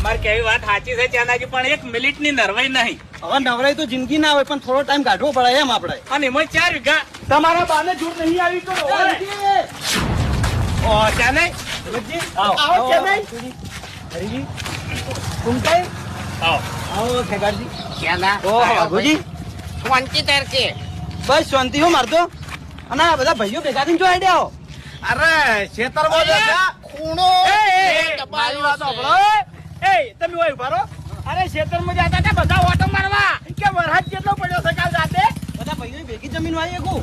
તમારે કેવી વાત સાચી છે ચાનાજી, પણ 1 મિનિટની નરવાઈ નહીં. હવે નવરાઈ તો જિંદગી ના હોય, પણ થોડો ટાઈમ કાઢવો પડે એમ આપણે. અને એમાં 4 વીઘા તમારા બાને જોર નહીં આવી તો ચાનાઈ આવો ચેન્નઈ હરીજી કુમતાઈ આવો ખેગાડજી. ક્યાંના? ઓહો અઘુજી શાંતિ તરકે. બસ શાંતિ હો મારતો. અને આ બધા ભાઈઓ ભેગા થઈને જો આઈડિયા અરે ખેતરમાં ખૂણો મારી વાત સાંભળો. તમે ઓય ઉભા રહો. અરે ખેતરમાં જતા હતા બધા ઓટો મારવા કે વરસાદ કેટલો પડ્યો છે કાલ રાતે. બધા ભાઈઓ ભેગી જમીન વાય કો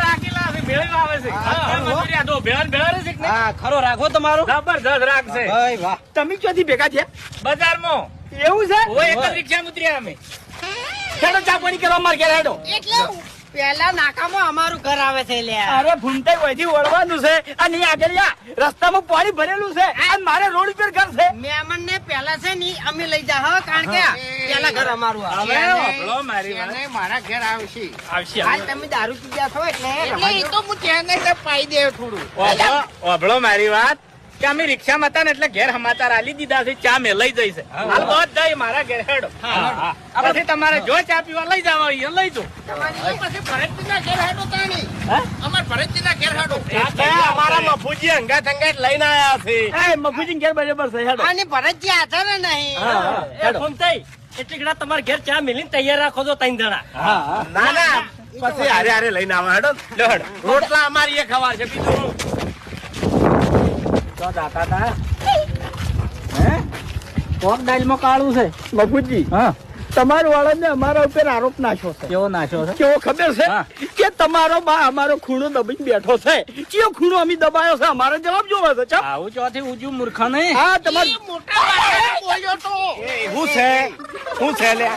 રાખેલા છે, મેળવી આવે છે. મજૂરી આ તો ભેળ ભેળ છે કે નહીં? હા ખરો રાખો તમારો. જબરદસ્ત રાખશે. ભાઈ વાહ. તમે ક્યાંથી ભેગા થયા? બજારમાં એવું છે? હોય એક જ રિક્ષામાં ઉતર્યા અમે. હેડો ચા પાણી કરવા માર ઘેર હેડો. એટલે પેલા નાકામાં અમારું ઘર આવે છે લ્યા. અરે ભૂમતાઈ વહીથી વળવાનું છે અને આગળ રસ્તામાં પાણી ભરેલું છે અને મારે રોડ ઉપર ઘર છે. મહેમાન ને પેલા છે ને અમે લઈ જા હો, કારણ કે પેલા ઘર અમારું આવે. હવે હોભળો મારી વાત. મારા ઘેર આવશે. આવશે હાલ તમે દારૂ પીધા છો એટલે એ તો હું ત્યાં પાઈ દે થોડું. હોભળો મારી વાત કે અમે રિક્ષામાં હતા ને એટલે ઘેર સમાચાર આલી દીધા છે, ચા મેં લઈ જઈશે. હાલ બધા મારા ઘેર હેડો. પછી તમારે જો ચા પીવા લઈ જવા હોય લઈ જો. પછી ભરતજીના ઘેર હેડો તાણી. અમાર ભરતજીના ઘેર હેડો. અમારા મફુજી અંગાત અંગાત લઈને આયા છે. મફુજી ઘેર બરાબર છે હેડો. અને ભરતજી હાથે ને નહીં. એટલે ઘણા તમારા ઘેર ચા મેલીને તૈયાર રાખો છો 3 જણા. ના ના પછી હારે હારે લઈને આવો હેડો. લો હેડો. રોટલા અમારી એ ખવા છે બીજું તો જાતા હતા હે કોક દાલમાં કાળું છે. મફુજી હા તમારો વાળા ને અમારા ઉપર આરોપ નાખ્યો છે. કેવો નાશો છે? કેવો ખબર છે હા. કે તમારો બા અમારો ખૂણો દબાઈને બેઠો છે. કયો ખૂણો અમે દબાયો છે અમારો જવાબ જોવો છે. ચપ. આવું ચોથી ઉજુ મૂર્ખા નહીં. હા તમારે મોટા બોલ્યો તો શું છે લે